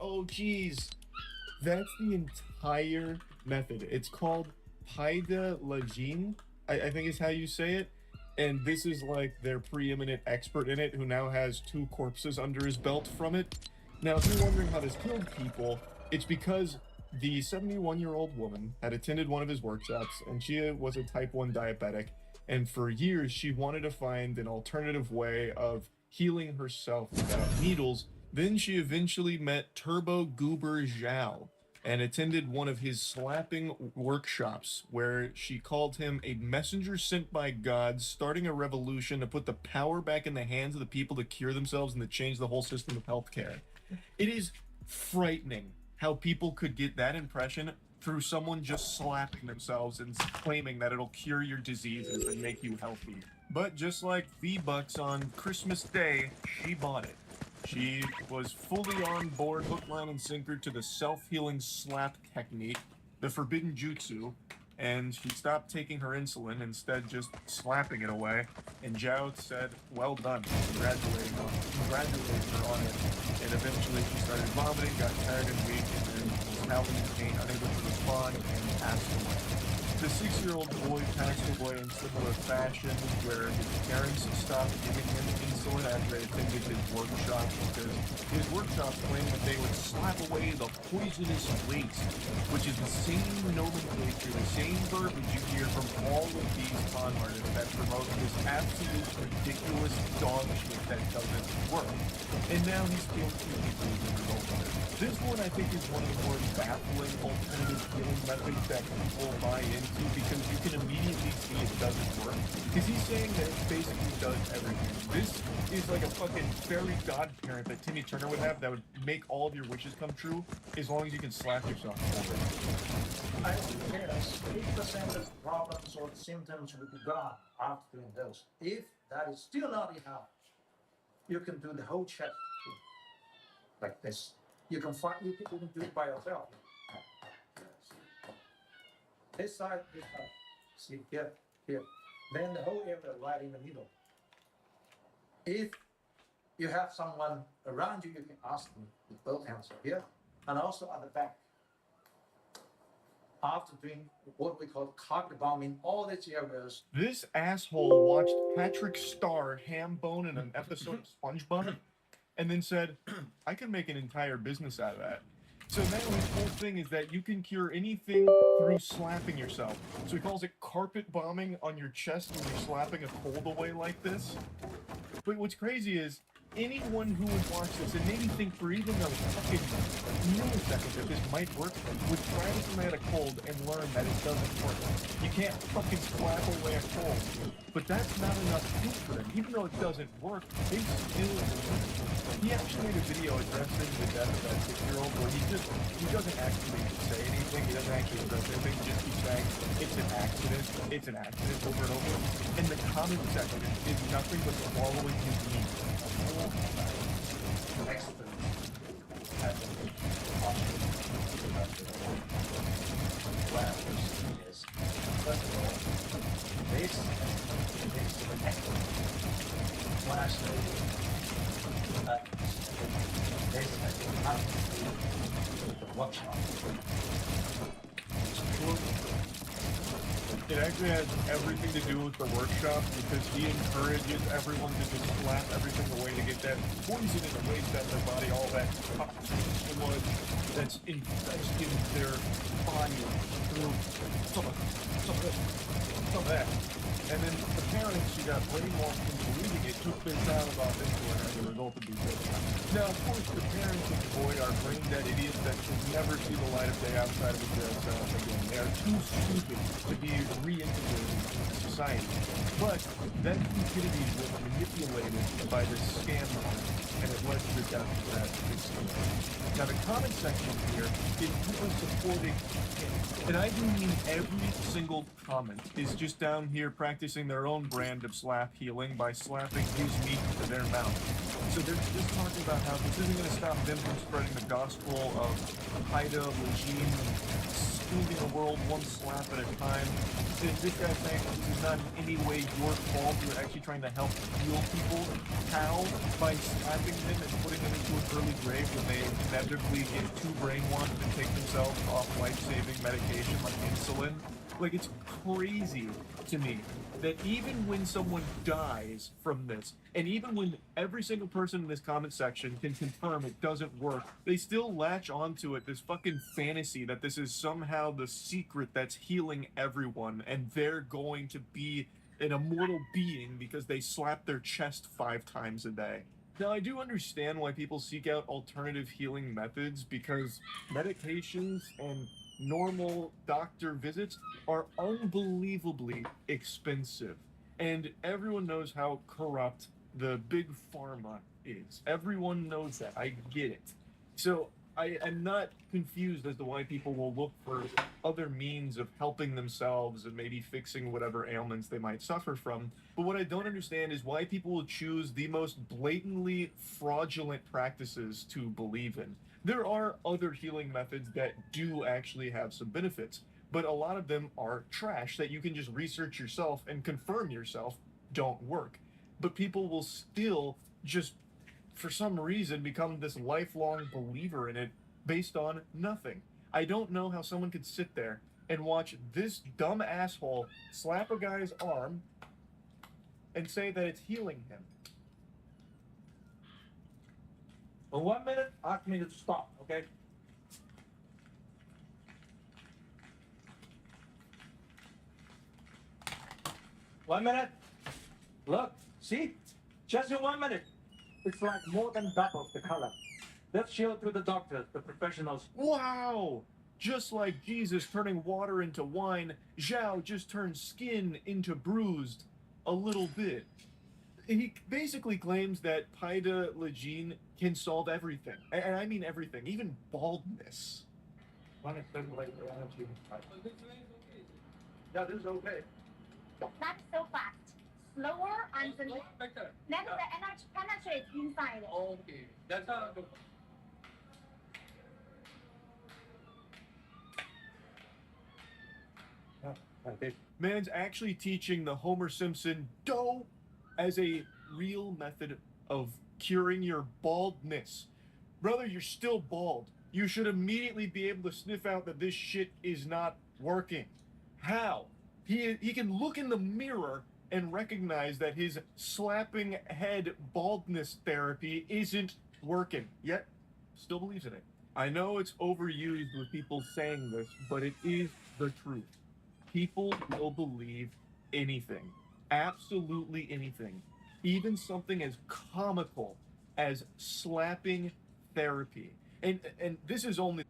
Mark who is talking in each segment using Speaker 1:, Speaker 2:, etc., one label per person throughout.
Speaker 1: oh geez. That's the entire method. It's called Paida Lagine, I think is how you say it. And this is like their preeminent expert in it who now has 2 corpses under his belt from it. Now, if you're wondering how this killed people, it's because the 71-year-old woman had attended one of his workshops and she was a type 1 diabetic. And for years, she wanted to find an alternative way of healing herself without needles. Then she eventually met Turbo Goober Zhao and attended one of his slapping workshops where she called him a messenger sent by God, starting a revolution to put the power back in the hands of the people to cure themselves and to change the whole system of healthcare. It is frightening how people could get that impression through someone just slapping themselves and claiming that it'll cure your diseases and make you healthy. But just like V-Bucks on Christmas Day, she bought it. She was fully on board, hook, line, and sinker to the self-healing slap technique, the forbidden jutsu, and she stopped taking her insulin, instead just slapping it away. And Zhao said, well done, congratulating her on it. And eventually she started vomiting, got tired and weak, and then was howling in pain, unable to respond, and passed away. The 6-year-old boy passed away in similar fashion, where his parents stopped giving him insulin after they attended his workshop, because his workshop claimed that they would slap away the poisonous waste, which is the same nomenclature, the same verbiage you hear from all of these con artists that promote this absolute ridiculous dog shit that doesn't work. And now he's killed 2 people as a result of it. This one, I think, is one of the more baffling alternative healing methods that people buy into, because you can immediately see it doesn't work. Because he's saying that it basically does everything. This is like a fucking fairy godparent that Timmy Turner would have that would make all of your wishes come true, as long as you can slap yourself over.
Speaker 2: I would guess 8% of problems or symptoms will be gone after doing those. If that is still not enough, you can do the whole chest like this. You can do it by yourself. This side. See, here. Then the whole area right in the middle. If you have someone around you, you can ask them with both hands here and also at the back. After doing what we call carpet bombing, all these areas.
Speaker 1: This asshole watched Patrick Star ham bone in an episode of SpongeBob and then said, I can make an entire business out of that. So now his whole thing is that you can cure anything through slapping yourself. So he calls it carpet bombing on your chest when you're slapping a cold away like this. But what's crazy is, anyone who would watch this and maybe think for even a fucking millisecond that this might work would try to come at a cold and learn that it doesn't work. You can't fucking slap away a cold. But that's not enough proof for them. Even though it doesn't work, they still believe it. He actually made a video addressing the death of that 6-year-old where he doesn't actually say anything, he doesn't actually address anything, just keeps saying, it's an accident over and over. And the comment section is nothing but swallowing his meat.
Speaker 2: First of all, this is an excellent. When I say this has been the workshop.
Speaker 1: It actually has everything to do with the workshop, because he encourages everyone to just slap everything away to get that poison in the waste out of their body, all that toxic blood that's infesting their body through some of that. And then the parents who got brainwashed into believing it took their child off insulin as a result of these videos. Now, of course, the parents of the boy are brain-dead idiots that should never see the light of day outside of a jail cell again. They are too stupid to be reintegrated into society. But that stupidity was manipulated by this scam artist, and it led to the death of that 6-year-old. Now, the comment section here is people supporting him. And I do mean every single comment is just down here practicing their own brand of slap healing by slapping his meat into their mouth. So they're just talking about how this isn't going to stop them from spreading the gospel of Haida, Lajin, moving the world one slap at a time. And this guy's saying this is not in any way your fault. You're actually trying to help heal people. How? By slapping them and putting them into an early grave when they inevitably get too brainwashed and take themselves off life-saving medication like insulin. Like, it's crazy to me that even when someone dies from this, and even when every single person in this comment section can confirm it doesn't work, they still latch onto it, this fucking fantasy that this is somehow the secret that's healing everyone, and they're going to be an immortal being because they slap their chest 5 times a day. Now, I do understand why people seek out alternative healing methods, because medications and normal doctor visits are unbelievably expensive. And everyone knows how corrupt the big pharma is. Everyone knows that. I get it. So I am not confused as to why people will look for other means of helping themselves and maybe fixing whatever ailments they might suffer from. But what I don't understand is why people will choose the most blatantly fraudulent practices to believe in. There are other healing methods that do actually have some benefits, but a lot of them are trash that you can just research yourself and confirm yourself don't work. But people will still just, for some reason, become this lifelong believer in it based on nothing. I don't know how someone could sit there and watch this dumb asshole slap a guy's arm and say that it's healing him.
Speaker 2: For 1 minute, ask me to stop, okay? One minute. Look, see? Just in 1 minute. It's like more than double the color. Let's show it to the doctors, the professionals.
Speaker 1: Wow! Just like Jesus turning water into wine, Zhao just turned skin into bruised a little bit. He basically claims that Paida Lajin can solve everything. And I mean everything, even baldness.
Speaker 2: One exterminate the energy. Yeah, this is okay.
Speaker 3: Not so fast. Slower until then the energy penetrates inside.
Speaker 4: Okay, that's how.
Speaker 2: Yeah, like this.
Speaker 1: Man's actually teaching the Homer Simpson dough as a real method of curing your baldness. Brother, you're still bald. You should immediately be able to sniff out that this shit is not working. How? He can look in the mirror and recognize that his slapping head baldness therapy isn't working, yet still believes in it. I know it's overused with people saying this, but it is the truth. People will believe anything, absolutely anything, even something as comical as slapping therapy. And this is only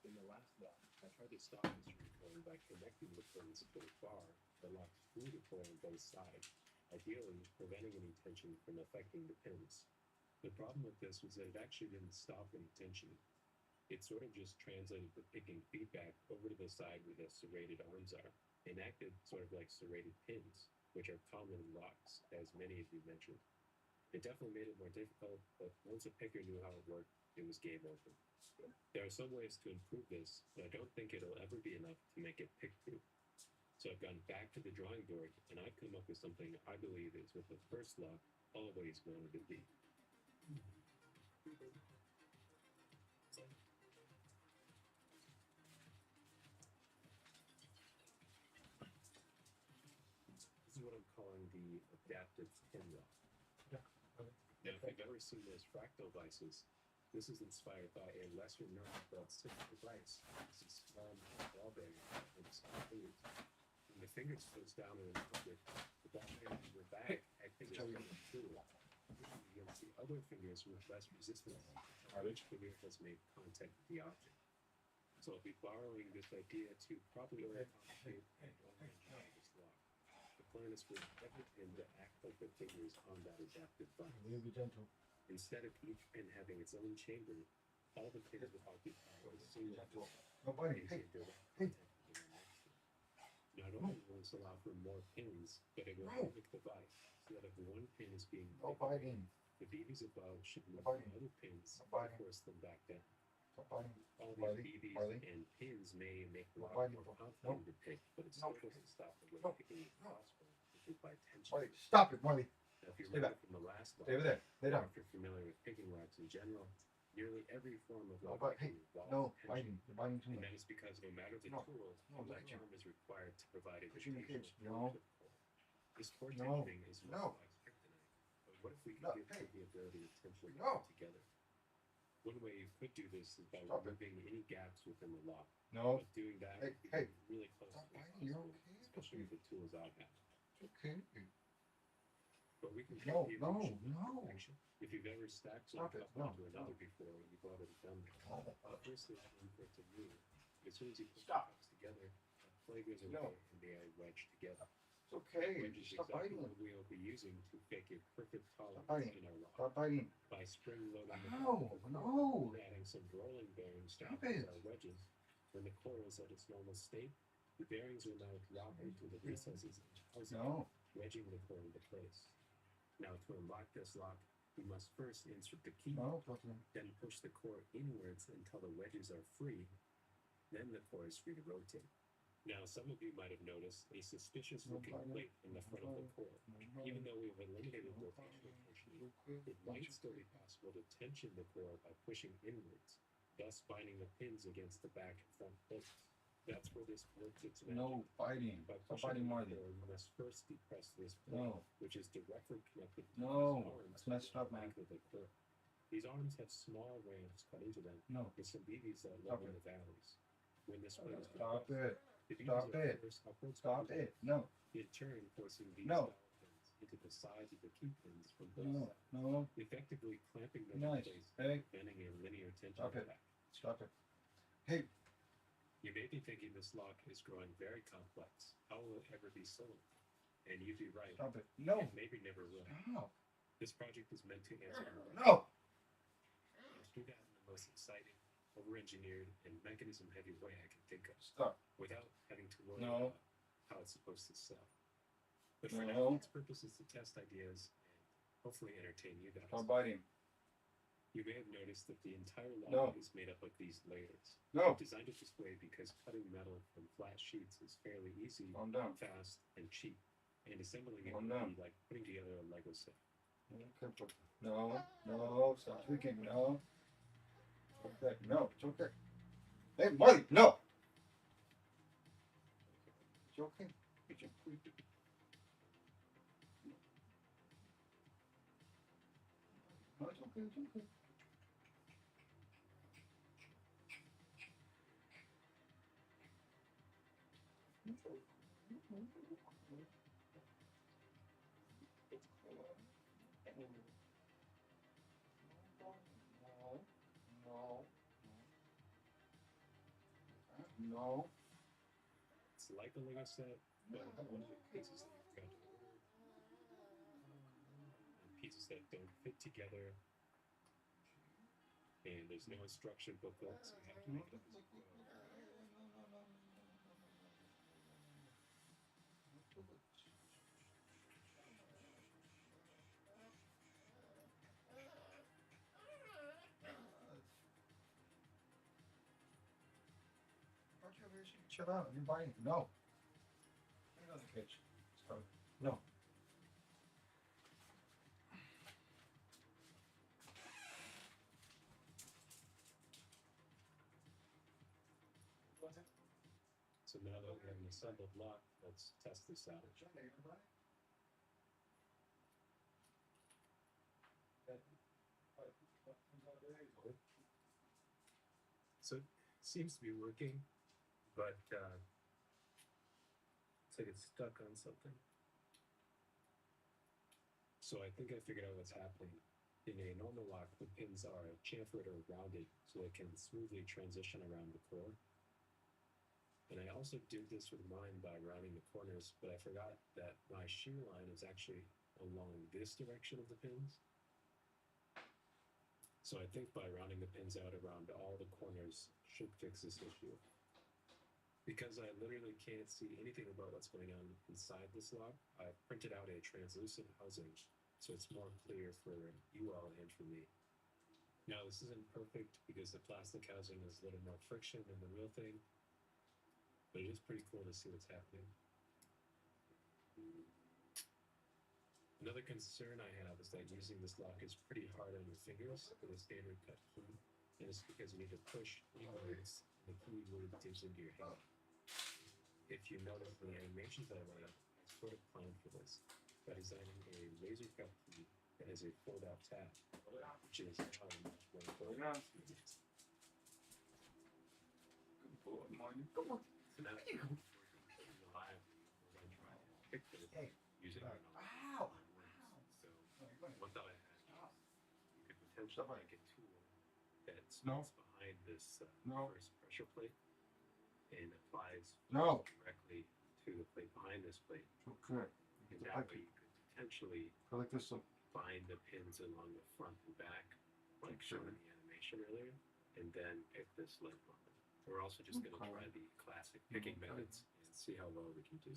Speaker 4: In the last lock, I tried to stop this from occurring by connecting the pins to a bar that locks through the coil on both sides, ideally preventing any tension from affecting the pins. The problem with this was that it actually didn't stop any tension. It sort of just translated the picking feedback over to the side where the serrated arms are, and acted sort of like serrated pins, which are common in locks, as many of you mentioned. It definitely made it more difficult, but once a picker knew how it worked, it was game over. There are some ways to improve this, but I don't think it'll ever be enough to make it pick-proof. So I've gone back to the drawing board, and I've come up with something I believe is what the first lock always wanted to be. This is what I'm calling the adaptive pin lock. Now, if you've ever seen those fractal vices, this is inspired by a lesser known but similar device. This is small ball bearing and small fingers. When the fingers close down in an object, the ball bearing in your back acts as a tool. Against the other fingers with less resistance, which finger has made contact with the object. So I'll be borrowing this idea to properly complicate and engineer this lock. The plan is for every pin to act like the fingers on that adaptive button.
Speaker 5: Be gentle.
Speaker 4: Instead of each pin having its own chamber, all the pins will occupy a single
Speaker 5: Gentle.
Speaker 4: pin.
Speaker 5: Nobody. Hey, hey.
Speaker 4: Not only will this allow for more pins, but it will
Speaker 5: No.
Speaker 4: mimic the vice, so that if one pin is being
Speaker 5: No
Speaker 4: picked,
Speaker 5: biting.
Speaker 4: the BBs above should move
Speaker 5: Nobody.
Speaker 4: the other pins and
Speaker 5: Nobody.
Speaker 4: force them back down.
Speaker 5: Stop biting.
Speaker 4: All
Speaker 5: Nobody.
Speaker 4: these BBs
Speaker 5: Nobody.
Speaker 4: and pins may make the lock
Speaker 5: Nobody.
Speaker 4: more complicated to pick, but it still
Speaker 5: No.
Speaker 4: doesn't stop the way
Speaker 5: No.
Speaker 4: picking is possible simply by tension.
Speaker 5: Marley, stop it, Marley.
Speaker 4: Now, if you
Speaker 5: Stay
Speaker 4: remember
Speaker 5: back.
Speaker 4: from the last
Speaker 5: Stay over
Speaker 4: lock,
Speaker 5: there. Lay
Speaker 4: or
Speaker 5: down.
Speaker 4: if you're familiar with picking locks in general, nearly every form of
Speaker 5: No,
Speaker 4: lock
Speaker 5: but-
Speaker 4: picking
Speaker 5: hey,
Speaker 4: involves
Speaker 5: No,
Speaker 4: tension.
Speaker 5: biting. You're biting too
Speaker 4: And
Speaker 5: much.
Speaker 4: that is because no matter the
Speaker 5: No.
Speaker 4: tool,
Speaker 5: No,
Speaker 4: the
Speaker 5: that's
Speaker 4: arm is required to provide
Speaker 5: Push in your
Speaker 4: additional
Speaker 5: cage.
Speaker 4: force
Speaker 5: No.
Speaker 4: to the core. This core
Speaker 5: No.
Speaker 4: tensioning is
Speaker 5: No.
Speaker 4: what like kryptonite. But what if we could
Speaker 5: No,
Speaker 4: give
Speaker 5: hey.
Speaker 4: it the ability to tension
Speaker 5: No.
Speaker 4: together? One way you could do this is by
Speaker 5: Stop it.
Speaker 4: removing any gaps within the lock.
Speaker 5: No.
Speaker 4: But doing that
Speaker 5: Hey,
Speaker 4: would be
Speaker 5: hey.
Speaker 4: really close
Speaker 5: Stop
Speaker 4: to
Speaker 5: biting. You're
Speaker 4: impossible,
Speaker 5: okay.
Speaker 4: especially with the tools I have.
Speaker 5: It's okay.
Speaker 4: But we can
Speaker 5: No,
Speaker 4: keep the
Speaker 5: no,
Speaker 4: illusion of
Speaker 5: no.
Speaker 4: perfection. If you've ever stacked
Speaker 5: Stop
Speaker 4: one
Speaker 5: it.
Speaker 4: up
Speaker 5: No,
Speaker 4: onto another
Speaker 5: no.
Speaker 4: before, you've already done that.
Speaker 5: No.
Speaker 4: First, there's room for it to move. As soon as you put the
Speaker 5: Stop.
Speaker 4: cups together, the play goes away
Speaker 5: No.
Speaker 4: and they are wedged together.
Speaker 5: It's okay.
Speaker 4: Wedge is
Speaker 5: Stop
Speaker 4: exactly
Speaker 5: biting.
Speaker 4: what we will be using to fake a perfect tolerance
Speaker 5: biting.
Speaker 4: in our lock.
Speaker 5: Stop biting.
Speaker 4: By spring loading the
Speaker 5: No,
Speaker 4: core
Speaker 5: no.
Speaker 4: and adding some rolling bearings to
Speaker 5: Stop
Speaker 4: act as
Speaker 5: it.
Speaker 4: our wedges, when the core is at its normal state, the bearings will now drop into the recesses and housing,
Speaker 5: No.
Speaker 4: wedging the core into place. Now, to unlock this lock, we must first insert the key,
Speaker 5: No. Talk to them.
Speaker 4: then push the core inwards until the wedges are free. Then the core is free to rotate. Now, some of you might have noticed a suspicious looking plate in the front of the core. Even though we've eliminated rotational tension, it might still be possible to tension the core by pushing inwards, thus binding the pins against the back and front plates. That's where this works its magic.
Speaker 5: No biting.
Speaker 4: By
Speaker 5: Stop
Speaker 4: pushing
Speaker 5: biting,
Speaker 4: the
Speaker 5: Marley.
Speaker 4: core, you must first depress this plate,
Speaker 5: No.
Speaker 4: which is directly connected to
Speaker 5: No.
Speaker 4: these arms
Speaker 5: That's messed up,
Speaker 4: the
Speaker 5: man.
Speaker 4: length of the core. These arms have small ramps cut into them,
Speaker 5: No.
Speaker 4: with some BBs that
Speaker 5: Stop
Speaker 4: level
Speaker 5: it.
Speaker 4: the valleys. When this plate is
Speaker 5: Stop
Speaker 4: depressed,
Speaker 5: it.
Speaker 4: the BBs
Speaker 5: Stop
Speaker 4: are
Speaker 5: it.
Speaker 4: forced upwards
Speaker 5: Stop
Speaker 4: by
Speaker 5: it. No.
Speaker 4: in turn forcing these
Speaker 5: No.
Speaker 4: dowel pins into the sides of the key pins from both
Speaker 5: No.
Speaker 4: sides,
Speaker 5: No.
Speaker 4: effectively clamping them
Speaker 5: Nice.
Speaker 4: in place,
Speaker 5: Hey.
Speaker 4: preventing a linear tension
Speaker 5: Stop it.
Speaker 4: attack.
Speaker 5: Stop it. Hey.
Speaker 4: You may be thinking this lock is growing very complex. How will it ever be sold? And you'd be right.
Speaker 5: Stop it. No.
Speaker 4: It maybe never will.
Speaker 5: Stop.
Speaker 4: This project is meant to answer
Speaker 5: No.
Speaker 4: Let's do that in the most exciting, over-engineered, and mechanism-heavy way I can think of,
Speaker 5: Stop.
Speaker 4: without having to worry
Speaker 5: No.
Speaker 4: about how it's supposed to sell. But for now,
Speaker 5: No.
Speaker 4: its purpose is to test ideas and hopefully entertain you guys.
Speaker 5: Stop biting.
Speaker 4: You may have noticed that the entire lock
Speaker 5: No.
Speaker 4: is made up of these layers.
Speaker 5: No.
Speaker 4: Designed it this way because cutting metal from flat sheets is fairly easy,
Speaker 5: Calm down.
Speaker 4: fast, and cheap, and assembling it
Speaker 5: Calm
Speaker 4: would
Speaker 5: down.
Speaker 4: be like putting together a Lego set.
Speaker 5: No. No. Stop tweaking. No. It's okay. No. It's okay. Hey, Marley. No. It's okay.
Speaker 4: But you
Speaker 5: okay, it's okay. No. No.
Speaker 4: It's like a Lego set, but one of the pieces that you forgot to order, and pieces that don't fit together, and there's no instruction booklet, so you have to make it up as you go.
Speaker 5: Aren't you over here? Chill out. You're buying. No. Put it on the kitchen. Stop. No.
Speaker 4: So now that we have an assembled lock, let's test this out. So it seems to be working, but it's like it's stuck on something. So I think I figured out what's happening. In a normal lock, the pins are chamfered or rounded so they can smoothly transition around the core. And I also did this with mine by rounding the corners, but I forgot that my shear line is actually along this direction of the pins. So I think by rounding the pins out around all the corners should fix this issue. Because I literally can't see anything about what's going on inside this lock, I printed out a translucent housing so it's more clear for you all and for me. Now this isn't perfect because the plastic housing has a little more friction than the real thing, but it is pretty cool to see what's happening. Another concern I have is that using this lock is pretty hard on your fingers with a standard cut key, and it's because you need to push inwards and the key really digs into your hand. If you notice the animations I made, I sort of planned for this by designing a laser cut key that has a fold-out tab, which is how much more important.
Speaker 5: Good boy, Marty. Come on.
Speaker 4: So now that we're working live, we're going to try and pick this using our
Speaker 5: Ow.
Speaker 4: So one thought I had, you could potentially make a tool that smells behind this first pressure plate and applies directly to the plate behind this plate.
Speaker 5: Okay.
Speaker 4: And that way you could potentially
Speaker 5: I like this.
Speaker 4: bind the pins along the front and back, like shown in the animation earlier, and then pick this length on them. We're also just going to try the classic picking methods and see how well we can do.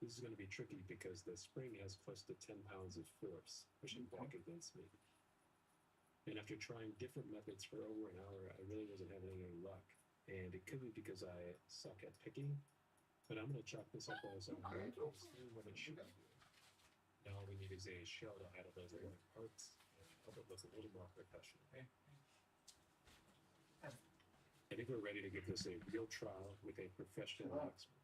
Speaker 4: This is going to be tricky because the spring has close to 10 pounds of force pushing back against me. And after trying different methods for over an hour, I really wasn't having any luck. And it could be because I suck at picking, but I'm going to chalk this up as a what it should be doing. Now all we need is a shell to idle those other parts and help it look a little more professional. I think we're ready to give this a real trial with a professional locksmith.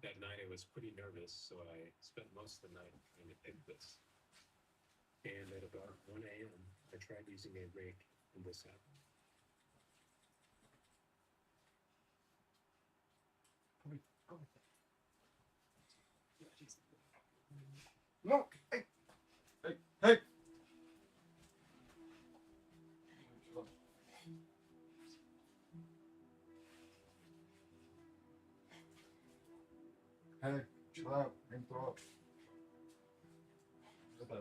Speaker 4: That night I was pretty nervous, so I spent most of the night trying to pick this. And at about 1 a.m., I tried using a rake, and this happened.
Speaker 5: No. Hey. Hey. Hey. Hey, chill out. Don't throw up.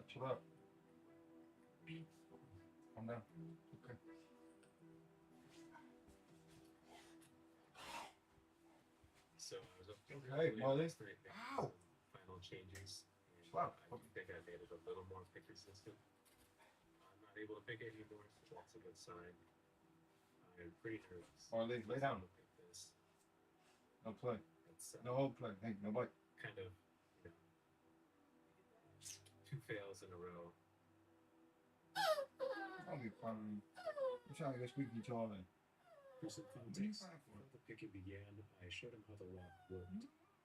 Speaker 5: Chill out. Calm down. Okay.
Speaker 4: So I was up to
Speaker 5: Okay, Molly.
Speaker 4: Ow! Final changes. And
Speaker 5: Wow.
Speaker 4: I think I made it a little more pick resistant. I'm not able to pick it anymore, so that's a good sign. I'm pretty nervous.
Speaker 5: Molly, lay down.
Speaker 4: Look at this.
Speaker 5: No play.
Speaker 4: It's
Speaker 5: No play. Hey, no bite.
Speaker 4: kind of, 2 fails in a row.
Speaker 5: I'll be fine. You sound like a squeaky toy.
Speaker 4: For some context, before the picking began, I showed him how the lock worked.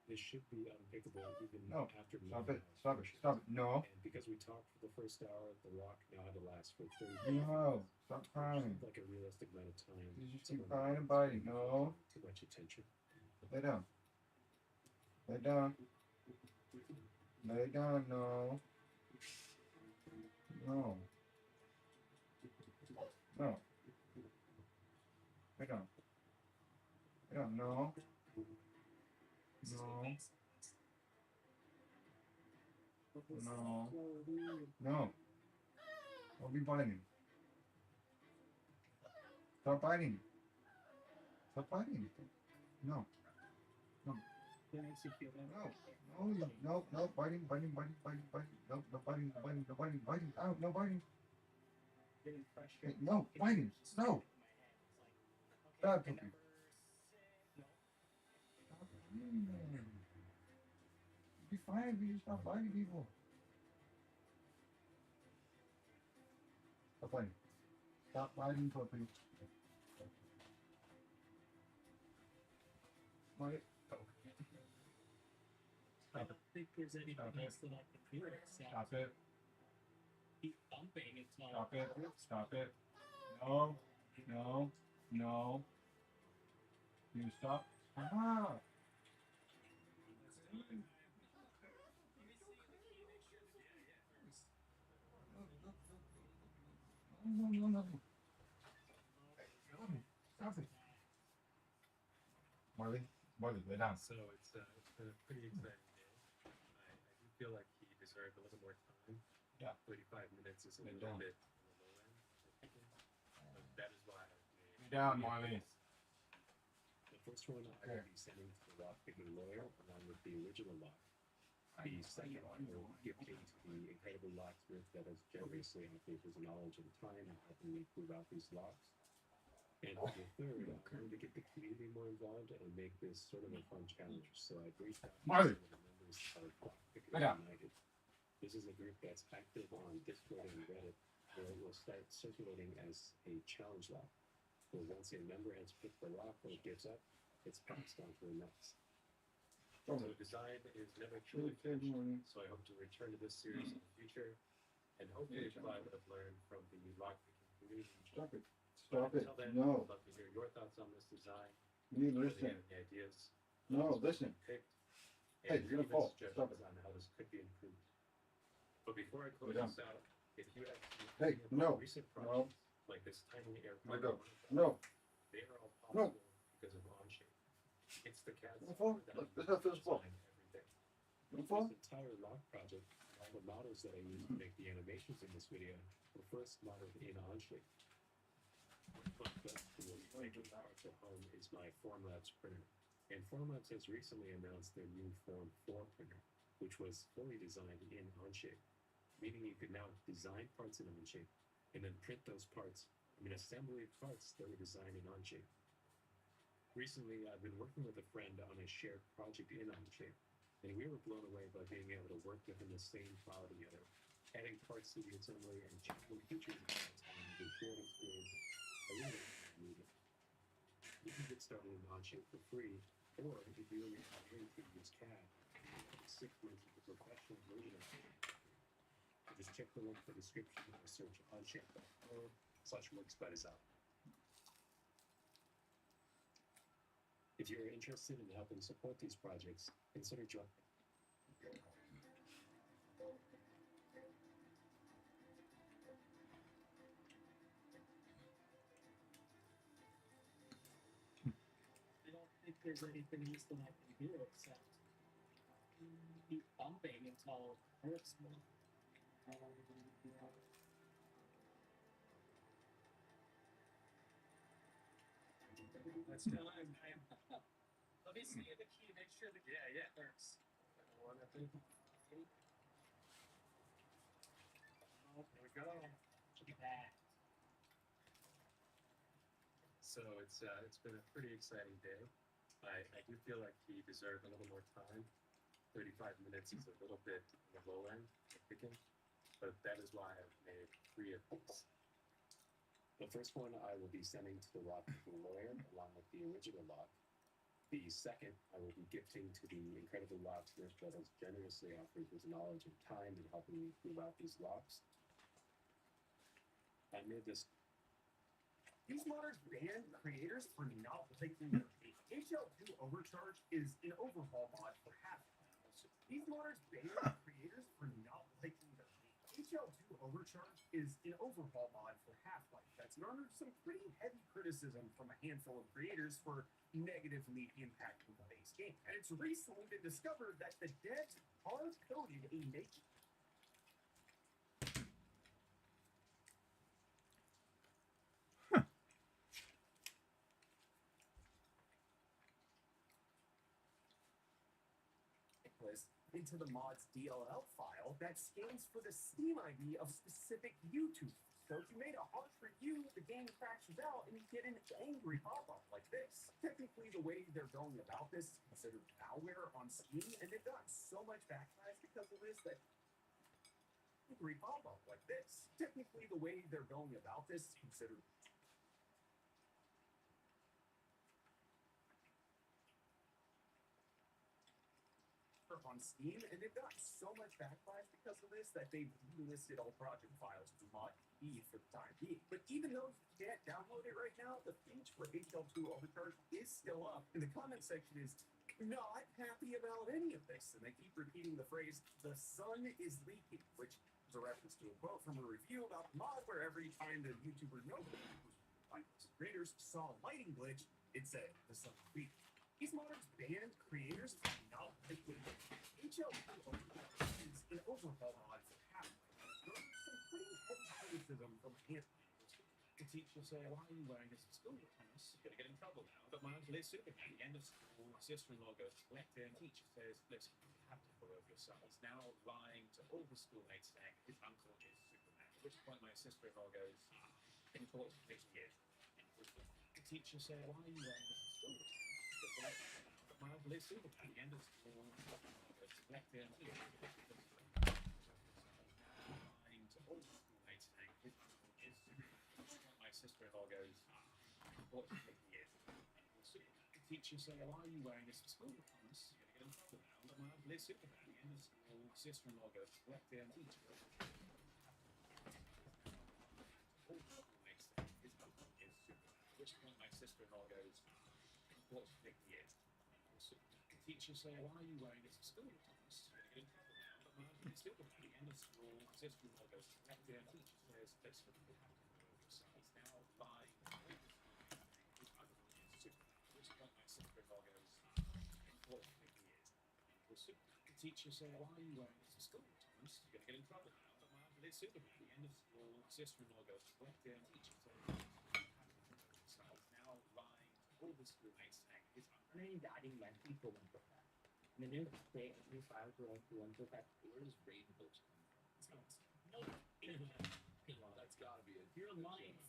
Speaker 4: This should be unpickable even
Speaker 5: No.
Speaker 4: after
Speaker 5: Stop
Speaker 4: moving
Speaker 5: it.
Speaker 4: out
Speaker 5: Stop it.
Speaker 4: portions.
Speaker 5: Stop it. No.
Speaker 4: And because we talked for the first hour, the lock now had to last for 30
Speaker 5: No. Stop
Speaker 4: which
Speaker 5: crying.
Speaker 4: seemed like a realistic amount of time.
Speaker 5: You just
Speaker 4: Someone
Speaker 5: keep crying and
Speaker 4: might
Speaker 5: biting.
Speaker 4: spend
Speaker 5: No.
Speaker 4: too much attention.
Speaker 5: Lay down. Lay down. Lay down. No. No. No. Lay down. Lay down. No. No. No. No. Don't be biting. Stop biting. Stop biting. No. No.
Speaker 4: What makes you feel that?
Speaker 5: No, biting. No, biting. Out, no biting.
Speaker 4: Getting
Speaker 5: Hey,
Speaker 4: frustrated.
Speaker 5: no, biting. No. Stop cooking. Stop. Be fine if you stop biting people. Stop biting. Stop biting puppy. Bite.
Speaker 4: I don't think there's anything
Speaker 5: Stop it.
Speaker 4: else that I can do except
Speaker 5: Stop it.
Speaker 4: keep thumping until
Speaker 5: Stop it. Stop it. No. No. No. You stop. Ah. No. Stop it. Marley, lay down.
Speaker 4: So it's been a pretty exciting day. I do feel like he deserved a little more time.
Speaker 5: Yeah.
Speaker 4: 35 minutes is a
Speaker 5: Lay
Speaker 4: little
Speaker 5: down.
Speaker 4: bit on the low end. But that is why I've made
Speaker 5: Lay down,
Speaker 4: three
Speaker 5: Marley.
Speaker 4: updates. The first one I will be sending to the lock picking lawyer along with the original lock. The second one will be gifting to the incredible locksmith that has generously outfitted his knowledge and time in helping me prove out these locks. And for the third, I'm going to get the community more involved and make this sort of a fun challenge. So I've reached out to
Speaker 5: Marley.
Speaker 4: some of the members of Lock Pickers
Speaker 5: Lay down.
Speaker 4: United. This is a group that's active on Discord and Reddit, where it will start circulating as a challenge lock. Where once a member has picked the lock or gives up, it's passed on to the next. So design is never truly finished, so I hope to return to this series in the future and hopefully apply what I've learned from the lockpicking community.
Speaker 5: Stop it. Stop it.
Speaker 4: Until then,
Speaker 5: No.
Speaker 4: I'd love to hear your thoughts on this design.
Speaker 5: You
Speaker 4: Whether you
Speaker 5: listen.
Speaker 4: have any ideas?
Speaker 5: No,
Speaker 4: what's
Speaker 5: listen.
Speaker 4: been picked,
Speaker 5: Hey,
Speaker 4: and
Speaker 5: you're gonna
Speaker 4: even
Speaker 5: fall.
Speaker 4: suggestions
Speaker 5: Stop it.
Speaker 4: on how this could be improved. But before I close
Speaker 5: Lay down.
Speaker 4: this out, if you have
Speaker 5: Hey,
Speaker 4: any
Speaker 5: no.
Speaker 4: recent
Speaker 5: No.
Speaker 4: projects like this tiny
Speaker 5: Let
Speaker 4: airport,
Speaker 5: go. No.
Speaker 4: they are all
Speaker 5: No.
Speaker 4: possible because of OnShape. It's the CAD
Speaker 5: Don't fall.
Speaker 4: software that
Speaker 5: Let's have this fall.
Speaker 4: design everything.
Speaker 5: Don't fall.
Speaker 4: This entire lock project, all the models that I used to make the animations in this video were first modeled in OnShape. One best tool for making parts at home is my Formlabs printer. And Formlabs has recently announced their new Form 4 printer, which was fully designed in OnShape, meaning you could now design parts in OnShape and then print those parts from an assembly of parts that were designed in OnShape. Recently, I've been working with a friend on a shared project in OnShape, and we were blown away by being able to work within the same file together, adding parts to the assembly and changing features of parts on the shared experience. I really needed. You can get started in OnShape for free, or if you really want to use CAD, 6 months of the professional version of it. Just check the link in the description or search onshape.com/worksbydesign. If you're interested in helping support these projects, consider joining. I don't think there's anything else that I can do except keep bumping until it hurts more. That's still I'm let me see the key, make sure the key works. Oh, there we go. Look at that. So it's been a pretty exciting day. I do feel like he deserved a little more time. 35 minutes is a little bit on the low end of picking, but that is why I've made 3 of these. The first one I will be sending to the lock picking lawyer along with the original lock. The second, I will be gifting to the incredible locksmith that has generously offered his knowledge and time in helping me prove out these locks. I made this.
Speaker 6: These modders banned creators for not liking their feet. HL2 Overcharge is an overhaul mod for Half-Life. These modders banned creators for not liking their feet. HL2 Overcharge is an overhaul mod for Half-Life that's garnered some pretty heavy criticism from a handful of creators for negatively impacting the base game. And it's recently been discovered that the devs hard-coded a naked into the mod's DLL file that scans for the Steam ID of specific YouTubers. So if you made a harsh review, the game crashes out and you get an angry pop-up like this. Technically, the way they're going about this is considered malware on Steam, and they've gotten so much backlash because of this that angry pop-up like this. Technically, the way they're going about this is considered on Steam, and they've got so much backlash because of this that they've listed all project files to mod E for the time being. But even though you can't download it right now, the page for HL2 Overcharge is still up, and the comment section is not happy about any of this, and they keep repeating the phrase, "the sun is leaking," which is a reference to a quote from a review about the mod where every time the YouTuber creators saw a lighting glitch, it said, "the sun is leaking." These modders banned creators from not liking HL2 is an overhaul mod for Half-Life. There's some pretty heavy criticism from a handful.
Speaker 7: The teacher say, "Why are you wearing this at school, Thomas? You're going to get in trouble now." But my uncle is Superman. At the end of school, my sister-in-law goes to collect him. The teacher says, "Listen, you have to follow your son. He's now lying to all the schoolmates saying his uncle is Superman." At which point my sister-in-law goes, "In court for 6 years." The teacher say, "Why are you wearing this at school, Thomas? But my uncle is Superman." At the end of school, goes to collect him. Lying to all the schoolmates saying his uncle is Superman. My sister-in-law goes, "What for 6 years?" The teacher say, "Why are you wearing this at school, Thomas? You're going to get in trouble now." But my uncle is Superman. At the end of school, sister-in-law goes to collect him. Teacher goes, all the schoolmates saying his uncle is Superman. At which point my sister-in-law goes, "What for 6 years?" The teacher say, "Why are you wearing this at school, Thomas? You're going to get in trouble now." But my uncle is Superman. At the end of school, sister-in-law goes to collect him. Teacher says, "Listen, you have to follow your son. He's now lying to all the schoolmates saying his uncle is Superman." At which point my sister-in-law goes, "What for 6 years?" The teacher say, "Why are you wearing this at school, Thomas? You're going to get in trouble now." But my uncle is Superman. At the end of school, sister-in-law goes to collect him. Teacher says, "You have to follow your son. He's now lying to all the schoolmates saying his uncle."
Speaker 8: Adding lengthy to one profile. And then say every file to one profile.
Speaker 7: Where does rainbows come from?
Speaker 8: No.
Speaker 7: Well, that's got to be a.
Speaker 8: You're lying.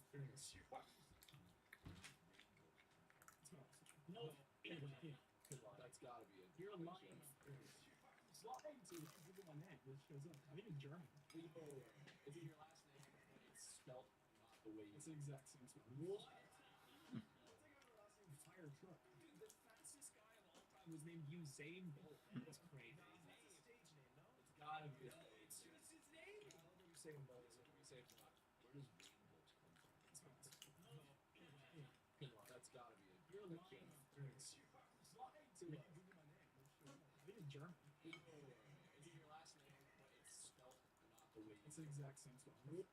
Speaker 8: No.
Speaker 7: That's got to be a.
Speaker 8: You're lying. Lying to Google my name. It shows up. I think in German.
Speaker 7: Is it your last name? It's spelled not the way you.
Speaker 8: It's the exact same spelling.
Speaker 7: What?
Speaker 8: Fire truck. Dude, the fastest guy of all time was named Usain Bolt. That's crazy. That's a stage name, no?
Speaker 7: It's got to be.
Speaker 8: It's his name. I don't think Usain Bolt is it.
Speaker 7: Usain Bolt. Where does rainbows come from? That's got to be a.
Speaker 8: You're lying. It's lying to me. Google my name. I think in German.
Speaker 7: Is it your last name? But it's spelled not the way you.
Speaker 8: It's the exact same spelling.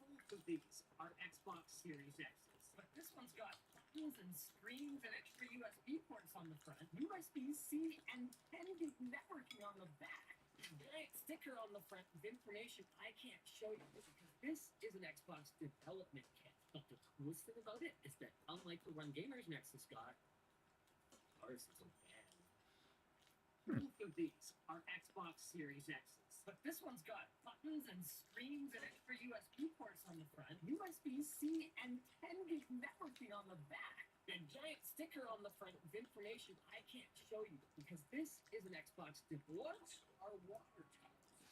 Speaker 9: Both of these are Xbox Series X's, but this one's got buttons and screens and extra USB ports on the front, USB-C and 10 gig networking on the back. Giant sticker on the front with information I can't show you because this is an Xbox development kit. But the coolest thing about it is that unlike the Run Gamers Nexus got, ours is a van. Both of these are Xbox Series X's, but this one's got buttons and screens and extra USB ports on the front, USB-C and 10 gig networking on the back. A giant sticker on the front with information I can't show you because this is an Xbox. What are water towers?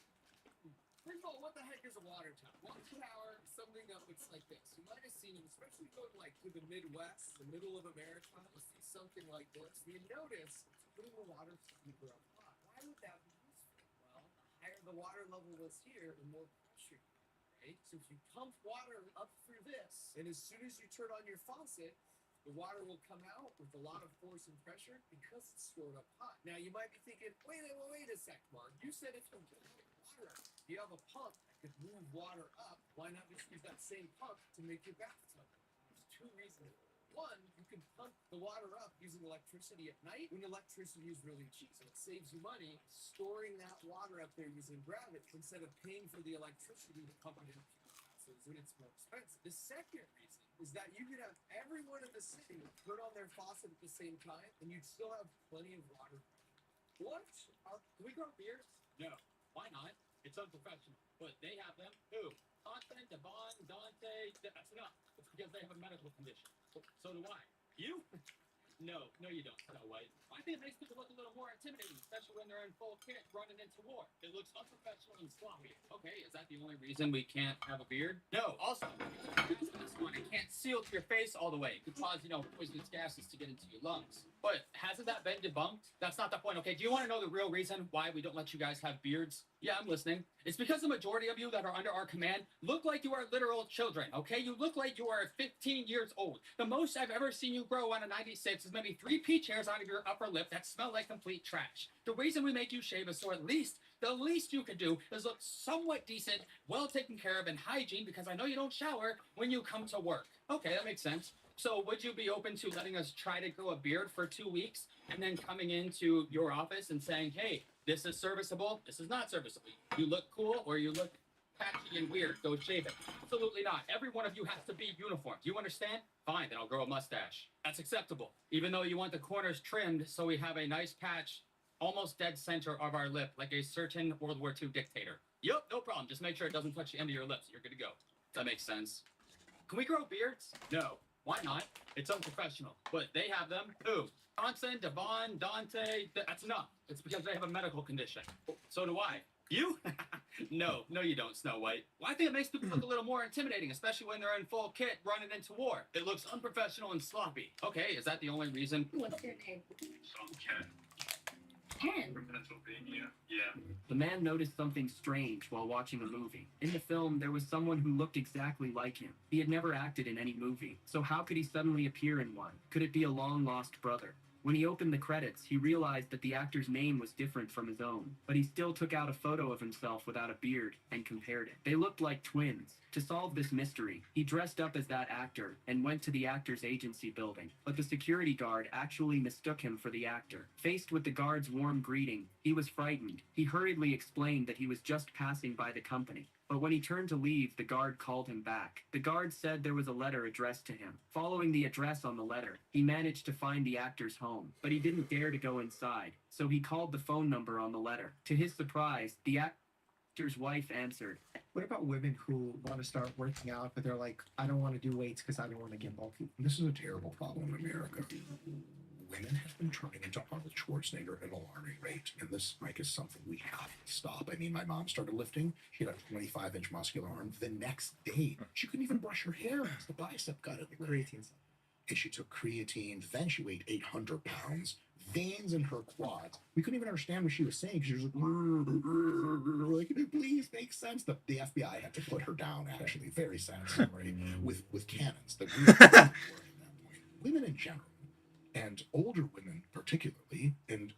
Speaker 10: First of all, what the heck is a water tower? Water tower, something that looks like this. You might have seen them, especially going like to the Midwest, the middle of America. You see something like this. You notice it's putting the water deeper up high. Why would that be useful? Well, the higher the water level is here, the more pressure you have, right? So if you pump water up through this, and as soon as you turn on your faucet, the water will come out with a lot of force and pressure because it's stored up high. Now you might be thinking, wait a sec, Mark. You said if you get water up, you have a pump that could move water up. Why not just use that same pump to make your bathtub? There's two reasons. One, you can pump the water up using electricity at night when electricity is really cheap. So it saves you money storing that water up there using gravity instead of paying for the electricity to pump it into people's houses when it's more expensive. The second reason is that you could have everyone in the city turn on their faucet at the same time and you'd still have plenty of water. What? Can we grow beers?
Speaker 7: No. Why not? It's unprofessional. But they have them. Who? Content, Devon, Dante. That's enough. It's because they have a medical condition. So do I. You? No, you don't, Snow White. I think it makes people look a little more intimidating, especially when they're in full kit running into war. It looks unprofessional and sloppy. Okay, is that the only reason we can't have a beard? No, also, this one, it can't seal to your face all the way. It could cause, poisonous gases to get into your lungs. But hasn't that been debunked? That's not the point, okay? Do you want to know the real reason why we don't let you guys have beards? Yeah, I'm listening. It's because the majority of you that are under our command look like you are literal children, okay? You look like you are 15 years old. The most I've ever seen you grow on a 96 is maybe 3 peach hairs out of your upper lip that smell like complete trash. The reason we make you shave is so at least, the least you could do is look somewhat decent, well taken care of, and hygiene, because I know you don't shower when you come to work. Okay, that makes sense. So would you be open to letting us try to grow a beard for 2 weeks and then coming into your office and saying, hey, this is serviceable, this is not serviceable. You look cool or you look patchy and weird, go shave it. Absolutely not. Every one of you has to be uniform. Do you understand? Fine, then I'll grow a mustache. That's acceptable. Even though you want the corners trimmed so we have a nice patch almost dead center of our lip like a certain World War II dictator. Yup, no problem. Just make sure it doesn't touch the end of your lips. You're good to go. That makes sense. Can we grow beards? No. Why not? It's unprofessional. But they have them. Who? Johnson, Devon, Dante. That's enough. It's because they have a medical condition. So do I. You? No, you don't, Snow White. Well, I think it makes people look a little more intimidating, especially when they're in full kit running into war. It looks unprofessional and sloppy. Okay, is that the only reason?
Speaker 9: What's your name?
Speaker 4: Some Ken
Speaker 9: Ken.
Speaker 4: from Pennsylvania. Yeah.
Speaker 11: The man noticed something strange while watching a movie. In the film, there was someone who looked exactly like him. He had never acted in any movie, so how could he suddenly appear in one? Could it be a long-lost brother? When he opened the credits, he realized that the actor's name was different from his own, but he still took out a photo of himself without a beard and compared it. They looked like twins. To solve this mystery, he dressed up as that actor and went to the actor's agency building, but the security guard actually mistook him for the actor. Faced with the guard's warm greeting, he was frightened. He hurriedly explained that he was just passing by the company. But when he turned to leave, the guard called him back. The guard said there was a letter addressed to him. Following the address on the letter, he managed to find the actor's home, but he didn't dare to go inside, so he called the phone number on the letter. To his surprise, the actor's wife answered.
Speaker 12: What about women who want to start working out, but they're like, I don't want to do weights because I don't want to get bulky?
Speaker 13: This is a terrible problem in America. Women have been turning into Arnold Schwarzenegger at an alarming rate, and this, Mike, is something we have to stop. I mean, my mom started lifting. She had a 25-inch muscular arm. The next day, she couldn't even brush her hair because the bicep got in the way.
Speaker 12: Creatine.
Speaker 13: And she took creatine. Then she weighed 800 pounds. Veins in her quads. We couldn't even understand what she was saying. She was like, please make sense. The FBI had to put her down, actually. Very sad story. with cannons. That really at that point. Women in general, and older women particularly, and